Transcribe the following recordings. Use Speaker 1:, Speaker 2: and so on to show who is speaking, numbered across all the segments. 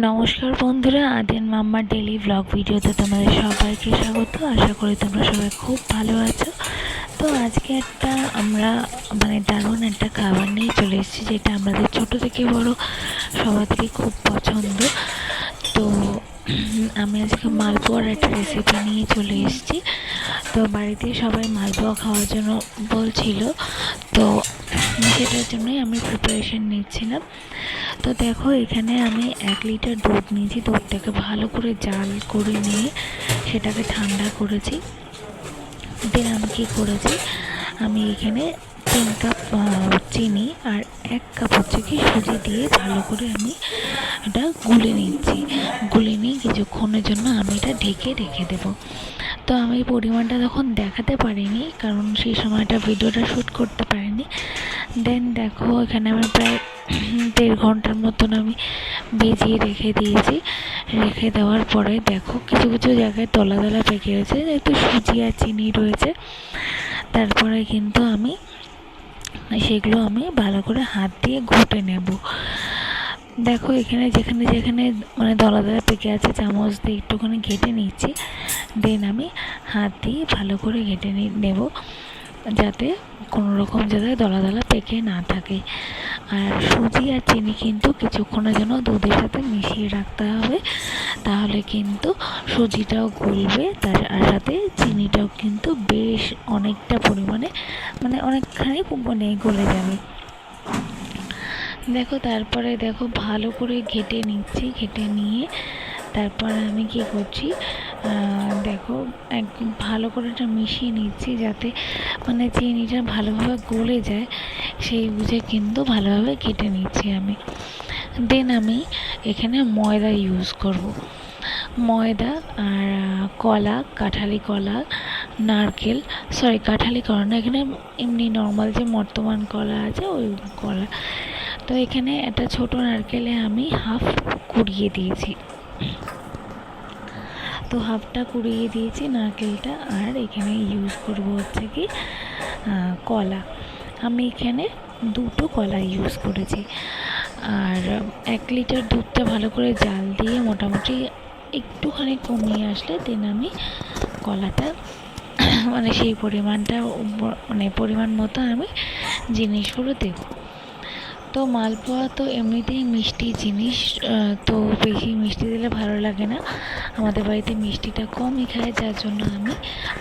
Speaker 1: নমস্কার বন্ধুরা, আদিন মাম্মার daily blog ভিডিওতে তোমাদের সবাইকে স্বাগত। আশা করি তোমরা সবাই খুব ভালো আছো। তো আজকে আমরা দারুণ একটা খাবার নিয়ে চলে এসেছি, যেটা আমাদের ছোট থেকে বড় সবারই খুব পছন্দ। তো আমি আজকে মালপোয়ার একটা রেসিপি নিয়ে চলে এসেছি। তো বাড়িতে সবাই মালপোয়া খাওয়ার জন্য বলছিল, তো সেটার জন্যই আমি প্রিপারেশন নিচ্ছিলাম। তো দেখো, এখানে আমি 1 লিটার দুধ নিয়েছি। দুধটাকে ভালো করে জাল করে নিয়ে সেটাকে ঠান্ডা করেছি। দেন আমি কী করেছি, আমি এখানে 3 কাপ চিনি আর 1 কাপ হচ্ছে কি সুজি দিয়ে ভালো করে আমি এটা গুলে নিচ্ছি। গুলে নিয়ে কিছুক্ষণের জন্য আমি এটা ঢেকে রেখে দেবো। তো আমি পরিমাণটা তখন দেখাতে পারিনি, কারণ সেই সময়টা ভিডিওটা শ্যুট করতে পারিনি। দেন দেখো, এখানে আমি প্রায় 1.5 ঘন্টার মতন আমি ভিজিয়ে রেখে দিয়েছি। রেখে দেওয়ার পরে দেখো, কিছু কিছু জায়গায় তলা তলা পেকে গেছে, যেহেতু সুজি আর চিনি রয়েছে। তারপরে কিন্তু আমি সেগুলো ভালো করে হাত দিয়ে ঘুটে নেব। দেখো, এখানে যেখানে যেখানে দলা দলা পেকে আছে, চামচ দিয়ে একটুখানি ঘেটে নিচ্ছি। দেন আমি হাত দিয়ে ভালো করে ঘেটে নেব, যাতে কোনো রকম জায়গায় দলা দলা পেকে না থাকে। আর সুজি আর চিনি কিন্তু কিছুক্ষণের জন্য দুধের সাথে মিশিয়ে রাখতে হবে, তাহলে কিন্তু সুজিটাও গলবে, তার সাথে চিনিটাও কিন্তু বেশ অনেকটা পরিমাণে অনেকখানি গলে যাবে। দেখো, তারপরে দেখো ভালো করে ঘেটে নিচ্ছি। ঘেটে নিয়ে তারপরে আমি কি করছি, দেখো একদম ভালো করে এটা মিশিয়ে নিচ্ছি, যাতে চিনিটা ভালোভাবে গলে যায়, সেই বুঝে কিন্তু ভালোভাবে ঘেটে নিচ্ছি আমি। দেন আমি এখানে ময়দা ইউজ করব। ময়দা আর কলা, কাঁঠালি কলা, নারকেল, কাঁঠালি কলা না, এখানে এমনি নর্মাল যে বর্তমান কলা আছে ওই কলা। তো এখানে একটা ছোট নারকেলে আমি হাফ কুড়িয়ে দিয়েছি। তো হাফটা কুড়িয়ে দিয়েছি নারকেলটা। আর এখানে ইউজ করব হচ্ছে কি কলা। আমি এখানে 2টো কলা ইউজ করেছি। আর 1 লিটার দুধটা ভালো করে জাল দিয়ে মোটামুটি একটুখানি কমিয়ে আসলে দেন আমি কলাটা সেই পরিমাণটা পরিমাণ মতো আমি জিনিসগুলো দেব। তো মালপোয়া তো এমনিতেই মিষ্টি জিনিস, তো বেশি মিষ্টি দিলে ভালো লাগে না। আমাদের বাড়িতে মিষ্টিটা কমই খায়, যার জন্য আমি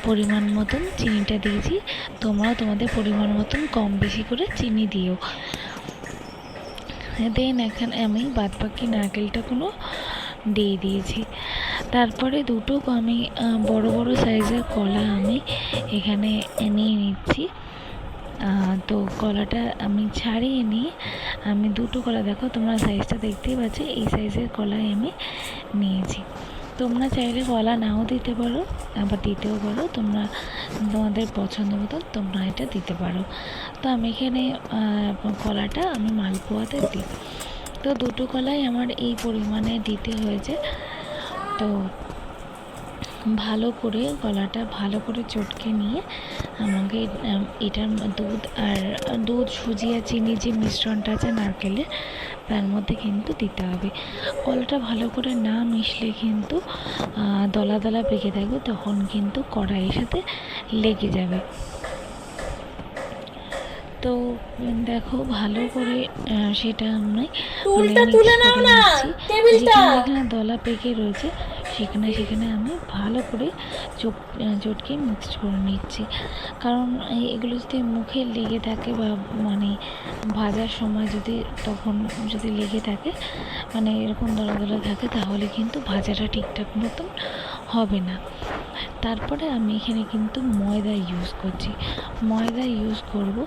Speaker 1: পরিমাণ মতন চিনিটা দিয়েছি। তোমরাও তোমাদের পরিমাণ মতন কম বেশি করে চিনি দিও। দেন এখানে আমি বাদবাকি নারকেলটাগুলো দিয়ে দিয়েছি। তারপরে 2টো আমি বড় বড় সাইজের কলা আমি এখানে নিয়ে নিচ্ছি। তো কলাটা আমি ছাড়িয়ে নিয়ে আমি 2টো কলা, দেখো তোমরা সাইজটা দেখতেই পাচ্ছ, এই সাইজের কলাই আমি নিয়েছি। তোমরা চাইলে কলা নাও দিতে পারো, আবার দিতেও পারো, তোমরা তোমাদের পছন্দ মতো তোমরা এটা দিতে পারো। তো আমি এখানে কলাটা আমি মালপোয়াতে দিই। তো 2টো কলাই আমার এই পরিমাণে দিতে হয়েছে। তো ভালো করে কলাটা ভালো করে চটকে নিয়ে আমাকে এটার দুধ, সুজি আর চিনি যে মিশ্রণটা আছে নারকেলের, তার মধ্যে কিন্তু দিতে হবে। কলাটা ভালো করে না মিশলে কিন্তু দলা দলা পেকে থাকবে, তখন কিন্তু কড়াইয়ের সাথে লেগে যাবে। তো দেখো, ভালো করে সেটা আমি যেখানে দলা পেকে রয়েছে সেখানে সেখানে আমি ভালো করে চটকে মিক্সড করে নিচ্ছি। কারণ এগুলো যদি মুখে লেগে থাকে বা ভাজার সময় যদি লেগে থাকে, এরকম দলা দলা থাকে, তাহলে কিন্তু ভাজাটা ঠিকঠাক মতন হবে না। তারপরে আমি এখানে কিন্তু ময়দা ইউজ করছি। ময়দা ইউজ করব,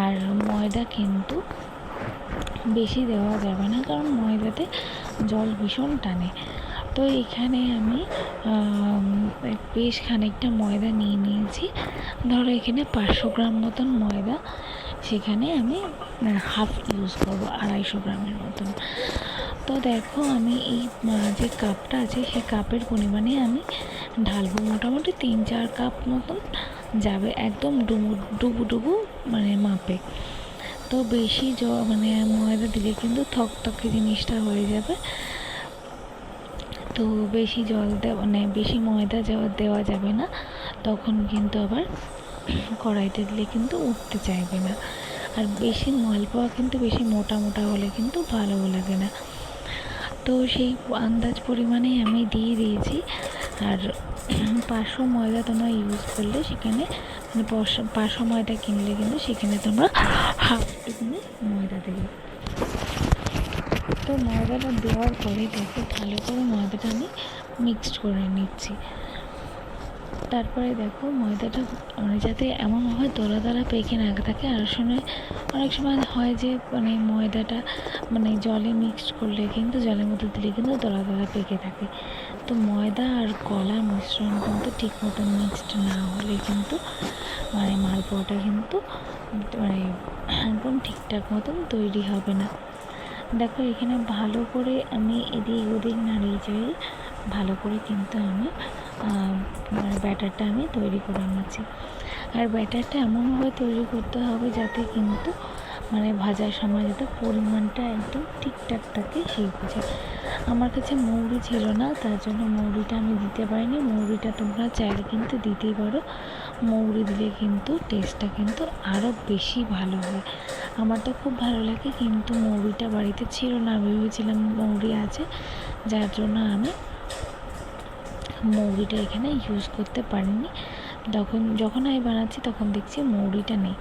Speaker 1: আর ময়দা কিন্তু বেশি দেওয়া যাবে না, কারণ ময়দাতে জল ভীষণ টানে। তো এখানে আমি বেশ খানিকটা ময়দা নিয়ে নিয়েছি। ধরো এখানে 500 গ্রাম মতন ময়দা, সেখানে আমি হাফ ইউজ করব, 250 গ্রামের মতন। তো দেখো, আমি এই যে কাপটা আছে সেই কাপের পরিমাণে আমি ঢালবো। মোটামুটি 3-4 কাপ মতন যাবে, একদম ডুবু মাপে। তো বেশি ময়দা দিলে কিন্তু থকথকে জিনিসটা হয়ে যাবে। তো বেশি জল দেওয়া মানে বেশি ময়দা দেওয়া যাবে না, তখন কিন্তু আবার কড়াইতে দিলে কিন্তু উঠতে চাইবে না। আর বেশি মালপোয়া কিন্তু বেশি মোটা মোটা হলে কিন্তু ভালোও লাগে না। তো সেই আন্দাজ পরিমাণেই আমি দিয়ে দিয়েছি। আর 500 ময়দা তোমরা ইউজ করলে সেখানে মানে 500 ময়দা কিনলে কিন্তু সেখানে তোমরা হাফ টুকুনি ময়দা দেবে। তো ময়দাটা দেওয়ার পরে দেখো ভালো করে ময়দাটা আমি মিক্সড করে নিচ্ছি। তারপরে দেখো ময়দাটা মানে যাতে এমনভাবে দলা দলা পেকে না থাকে। আর অনেক সময় হয় যে মানে ময়দাটা মানে জলে মিক্সড করলে কিন্তু জলের মধ্যে দিলে কিন্তু দলা দলা পেকে থাকে। তো ময়দা আর কলার মিশ্রণ কিন্তু ঠিক মতো মিক্সড না হলে কিন্তু মানে মালপোয়াটা কিন্তু মানে একদম ঠিকঠাক মতন তৈরি হবে না। দেখো এখানে ভালো করে আমি এদিক ওদিক নাড়িয়ে চাড়িয়ে ভালো করে কিন্তু আমি মানে ব্যাটারটা আমি তৈরি করে নিচ্ছি। আর ব্যাটারটা এমনভাবে তৈরি করতে হবে যাতে কিন্তু মানে ভাজার সময় যাতে পরিমাণটা একদম ঠিকঠাক থাকে সেই বুঝে। আমার কাছে মৌরি ছিল না, তার জন্য মৌরিটা আমি দিতে পারিনি। মৌরিটা তোমরা চাইলে কিন্তু দিতেই পারো। মৌরি দিলে কিন্তু টেস্টটা কিন্তু আরও বেশি ভালো হয়। আমার তো খুব ভালো লাগে, কিন্তু মৌরিটা বাড়িতে ছিল না। আমি ভেবেছিলাম মৌরি আছে, যার জন্য আমি মৌরিটা এখানে ইউজ করতে পারিনি। যখন আমি বানাচ্ছি তখন দেখছি মৌরিটা নেই।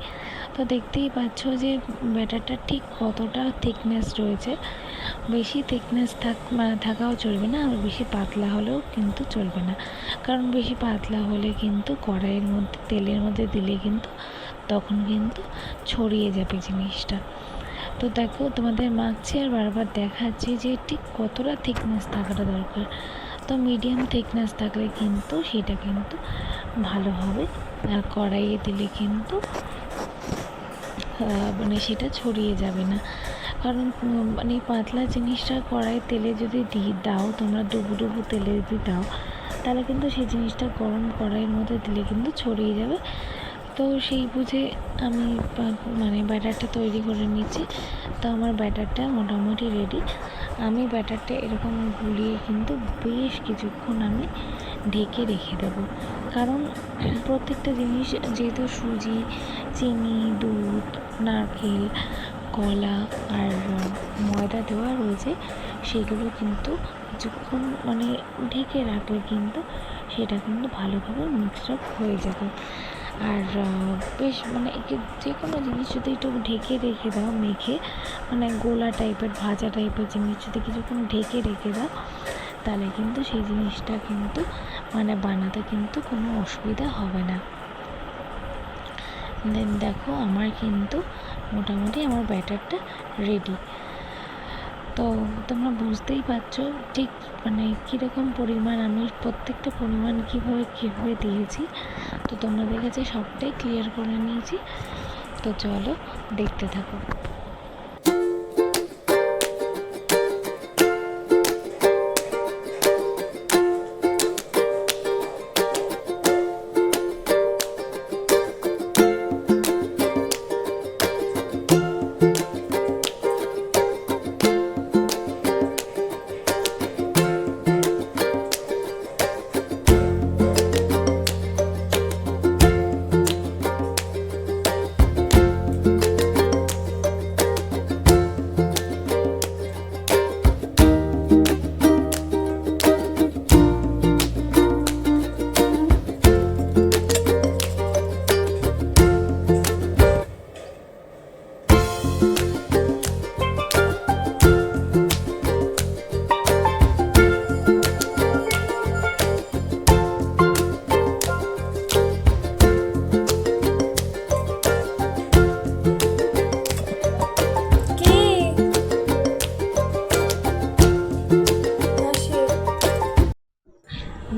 Speaker 1: তো দেখতেই পাচ্ছ যে ব্যাটারটা ঠিক কতটা থিকনেস রয়েছে। বেশি থিকনেস থাকাও চলবে না, আর বেশি পাতলা হলেও কিন্তু চলবে না। কারণ বেশি পাতলা হলে কিন্তু কড়াইয়ের মধ্যে তেলের মধ্যে দিলে কিন্তু তখন কিন্তু ছড়িয়ে যাবে জিনিসটা। তো দেখো তোমাদের মাখছি আর বারবার দেখাচ্ছি যে ঠিক কতটা থিকনেস থাকাটা দরকার। তো মিডিয়াম থিকনেস থাকলে কিন্তু সেটা কিন্তু ভালো হবে। আর কড়াইয়ে দিলে কিন্তু মানে সেটা ছড়িয়ে যাবে না। কারণ মানে পাতলা জিনিসটা কড়াই তেলে যদি দাও তোমরা, ডুবু ডুবু তেলে যদি দাও, তাহলে কিন্তু সেই জিনিসটা গরম কড়াইয়ের মধ্যে দিলে কিন্তু ছড়িয়ে যাবে। তো সেই বুঝে আমি মানে ব্যাটারটা তৈরি করে নিচ্ছি। তো আমার ব্যাটারটা মোটামুটি রেডি। আমি ব্যাটারটা এরকম গুলিয়ে কিন্তু বেশ কিছুক্ষণ আমি ঢেকে রেখে দেবো। কারণ প্রত্যেকটা জিনিস যেহেতু সুজি, চিনি, দুধ, নারকেল, কলা আর ময়দা দেওয়া রয়েছে, সেগুলো কিন্তু কিছুক্ষণ মানে ঢেকে রাখলে কিন্তু সেটা কিন্তু ভালোভাবে মিক্সড আপ হয়ে যাবে। আর বেশ মানে যে কোনো জিনিস যদি একটু ঢেকে রেখে দাও, মেখে মানে গোলা টাইপের ভাজা টাইপের জিনিস যদি কিছুক্ষণ ঢেকে রেখে দাও, তাহলে কিন্তু সেই জিনিসটা কিন্তু মানে বানাতে কিন্তু কোনো অসুবিধা হবে না। দেন দেখো আমার কিন্তু মোটামুটি আমার ব্যাটারটা রেডি। তো তোমরা বুঝতেই পারছো ঠিক মানে কীরকম পরিমাণ, আমি প্রত্যেকটা পরিমাণ কীভাবে দিয়েছি। তো তোমাদের কাছে সবটাই ক্লিয়ার করে নিয়েছি। তো চলো দেখতে থাকো।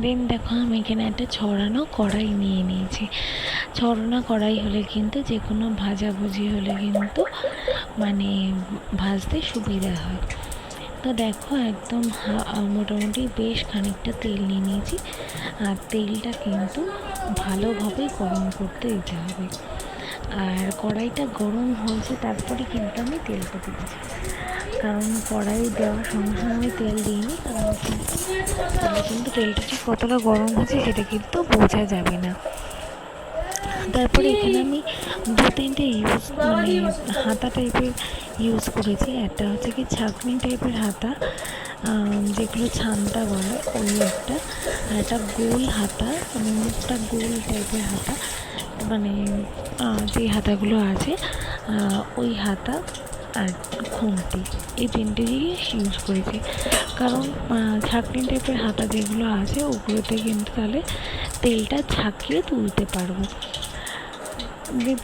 Speaker 1: দেন দেখো আমি এখানে একটা ছড়ানো কড়াই নিয়ে নিয়েছি। ছড়ানো কড়াই হলে কিন্তু যে কোনো ভাজাভুজি হলে কিন্তু মানে ভাজতে সুবিধা হয়। তো দেখো একদম মোটামুটি বেশ খানিকটা তেল নিয়ে নিয়েছি। আর তেলটা কিন্তু ভালোভাবে গরম করতে দিতে হবে। আর কড়াইটা গরম হয়েছে তারপরে কিন্তু আমি তেলটা দিচ্ছি। কারণ কড়াই দেওয়ার সঙ্গে সঙ্গে আমি তেল দিইনি, কারণ আছে, তাহলে কিন্তু তেলটা ঠিক কতটা গরম হয়েছে সেটা কিন্তু বোঝা যাবে না। তারপরে এখানে আমি দু তিনটে হাতা টাইপের ইউজ করেছি। একটা হচ্ছে কি ছাঁকনি টাইপের হাতা, যেগুলো ছানটা বলে, ওই একটা। আর একটা গোল হাতা, মুখটা গোল টাইপের হাতা, যে হাতাগুলো আছে ওই হাতা আর খুন্তি, এই তিনটে জিনিস ইউজ করেছি। কারণ ছাঁকনি টাইপের হাতা যেগুলো আছে ওগুলোতে কিন্তু তাহলে তেলটা ছাঁকিয়ে তুলতে পারবো।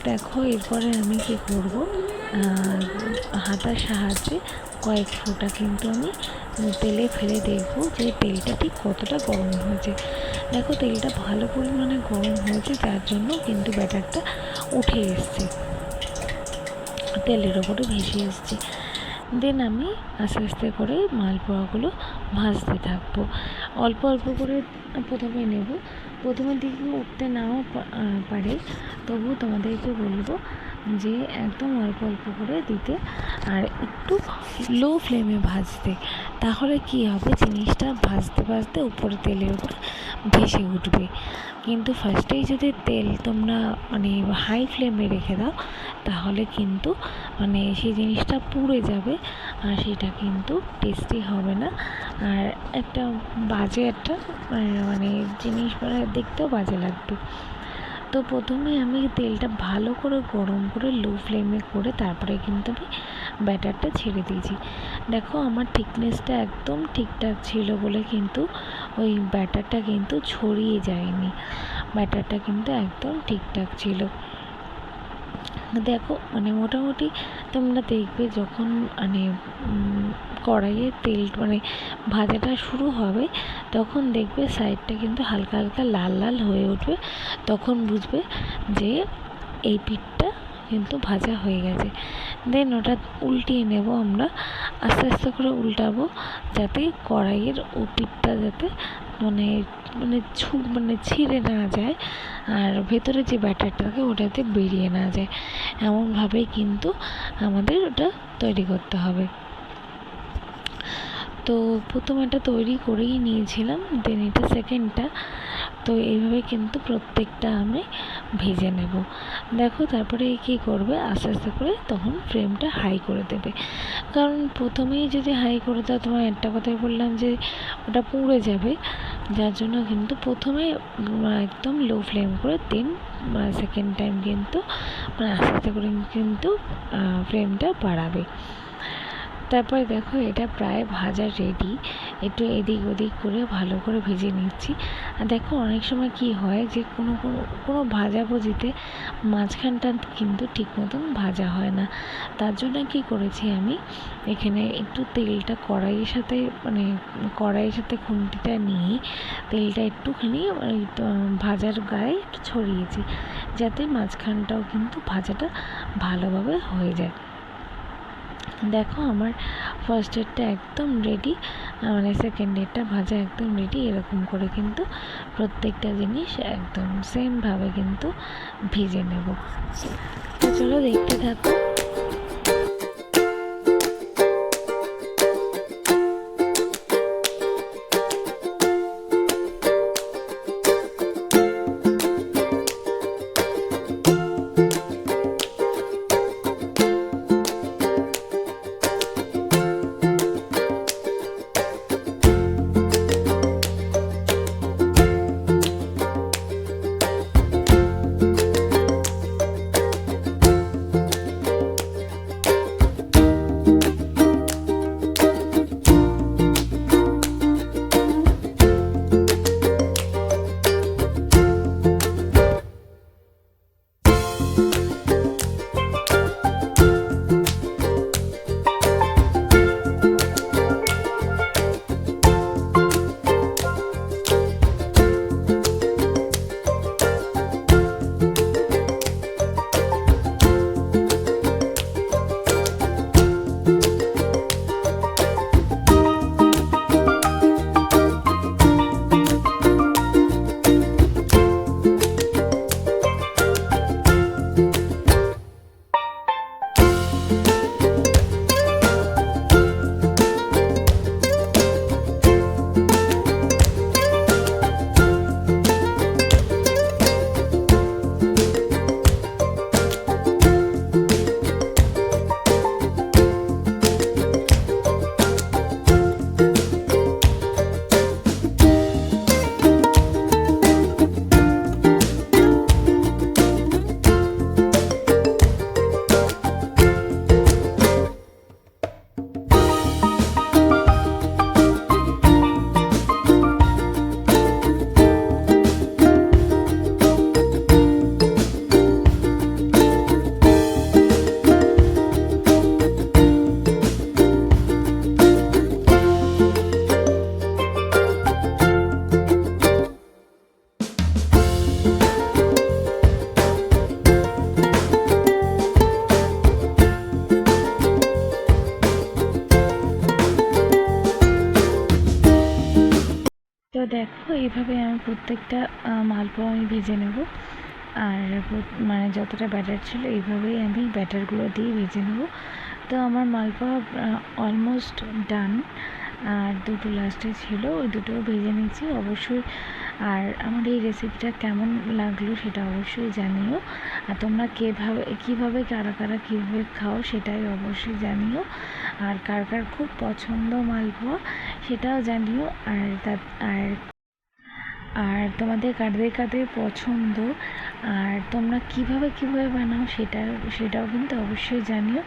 Speaker 1: দেখো এরপরে আমি কি করব, হাতার সাহায্যে কয়েক ফোঁটা কিন্তু আমি তেলে ফেলে দেখবো যে তেলটা ঠিক কতটা গরম হয়েছে। দেখো তেলটা ভালো পরিমাণে গরম হয়েছে, যার জন্য কিন্তু ব্যাটারটা উঠে এসছে, তেলের ওপরে ভেসে এসছে। দেন আমি আস্তে আস্তে করে মালপোয়াগুলো ভাজতে থাকবো। অল্প অল্প করে প্রথমে নেব, প্রথমের দিকে উঠতে নাও পারে, তবু তোমাদেরকে বলবো যে একদম অল্প অল্প করে দিতে আর একটু লো ফ্লেমে ভাজতে। তাহলে কি হবে, জিনিসটা ভাজতে ভাজতে উপরে তেলের উপরে ভেসে উঠবে। কিন্তু ফার্স্টেই যদি তেল তোমরা হাই ফ্লেমে রেখে দাও, তাহলে কিন্তু সেই জিনিসটা পুড়ে যাবে, আর সেটা কিন্তু টেস্টি হবে না, আর একটা বাজে একটা জিনিস দেখতেও বাজে লাগবে। তো প্রথমে আমি তেলটা ভালো করে গরম করে লো ফ্লেমে করে তারপরে কিন্তু আমি ব্যাটারটা ছেড়ে দিয়েছি। দেখো আমার থিকনেসটা একদম ঠিকঠাক ছিল বলে কিন্তু ওই ব্যাটারটা কিন্তু ছড়িয়ে যায়নি, ব্যাটারটা কিন্তু একদম ঠিকঠাক ছিল। দেখো মোটামুটি তোমরা দেখবে যখন কড়াইয়ে তেল ভাজাটা শুরু হবে, তখন দেখবে সাইডটা কিন্তু হালকা হালকা লাল লাল হয়ে উঠবে, তখন বুঝবে যে এই পিঠটা কিন্তু ভাজা হয়ে গেছে। দেন ওটা উল্টিয়ে নেব, আমরা আস্তে আস্তে করে উল্টাবো, যাতে কড়াইয়ের ও পিঠটা যাতে ছিঁড়ে না যায়, আর ভেতরে যে ব্যাটারটা থাকে ওটাতে বেরিয়ে না যায়, এমনভাবেই কিন্তু আমাদের ওটা তৈরি করতে হবে। তো প্রথমে এটা তৈরি করেই নিয়েছিলাম, দেন এটা সেকেন্ডটা। তো এইভাবে কিন্তু প্রত্যেকটা আমি ভেজে নেব। দেখো তারপরে কী করবে, আস্তে আস্তে করে তখন ফ্লেমটা হাই করে দেবে, কারণ প্রথমেই যদি হাই করে দাও, তোমার একটা কথাই বললাম যে ওটা পুড়ে যাবে, যার জন্য কিন্তু প্রথমে একদম লো ফ্লেম করে দেন সেকেন্ড টাইম কিন্তু আস্তে আস্তে করে কিন্তু ফ্লেমটা বাড়াবে। তারপরে দেখো এটা প্রায় ভাজা রেডি, একটু এদিক ওদিক করে ভালো করে ভেজে নিচ্ছি। আর দেখো অনেক সময় কি হয় যে কোনো ভাজাভুজিতে মাঝখানটা কিন্তু ঠিক মতন ভাজা হয় না, তার জন্য কি করেছি আমি এখানে একটু তেলটা কড়াইয়ের সাথে খুন্তিটা নিয়ে তেলটা একটুখানি ভাজার গায়ে একটু ছড়িয়েছি, যাতে মাঝখানটাও কিন্তু ভাজাটা ভালোভাবে হয়ে যায়। দেখো আমার ফার্স্ট এডটা একদম রেডি, সেকেন্ড এডটা ভাজা একদম রেডি। এরকম করে কিন্তু প্রত্যেকটা জিনিস একদম সেমভাবে কিন্তু ভেজে নেব। তো চলো দেখতে থাকো। দেখো এইভাবে আমি প্রত্যেকটা মালপোয়া আমি ভেজে নেব। আর মানে যতটা ব্যাটার ছিল এইভাবেই আমি ব্যাটারগুলো দিয়ে ভেজে নেব। তো আমার মালপোয়া অলমোস্ট ডান, আর দুটো লাস্টে ছিল, ওই দুটোও ভেজে নিয়েছি অবশ্যই। আর আমার এই রেসিপিটা কেমন লাগলো সেটা অবশ্যই জানিও। আর তোমরা কীভাবে কারা কারা কীভাবে খাও সেটাই অবশ্যই জানিও। আর কার কার খুব পছন্দ মালপোয়া সেটাও জানিও। আর আর তোমাদের কাদের কাদের পছন্দ আর তোমরা কিভাবে বানাও সেটাও কিন্তু অবশ্যই জানিও।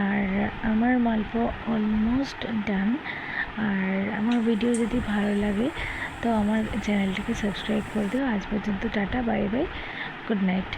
Speaker 1: আর আমার মালপোয়া অলমোস্ট ডান। আর আমার ভিডিও যদি ভালো লাগে তো আমার চ্যানেলটিকে সাবস্ক্রাইব করে দিও। আজ পর্যন্ত tata, bye bye, good night.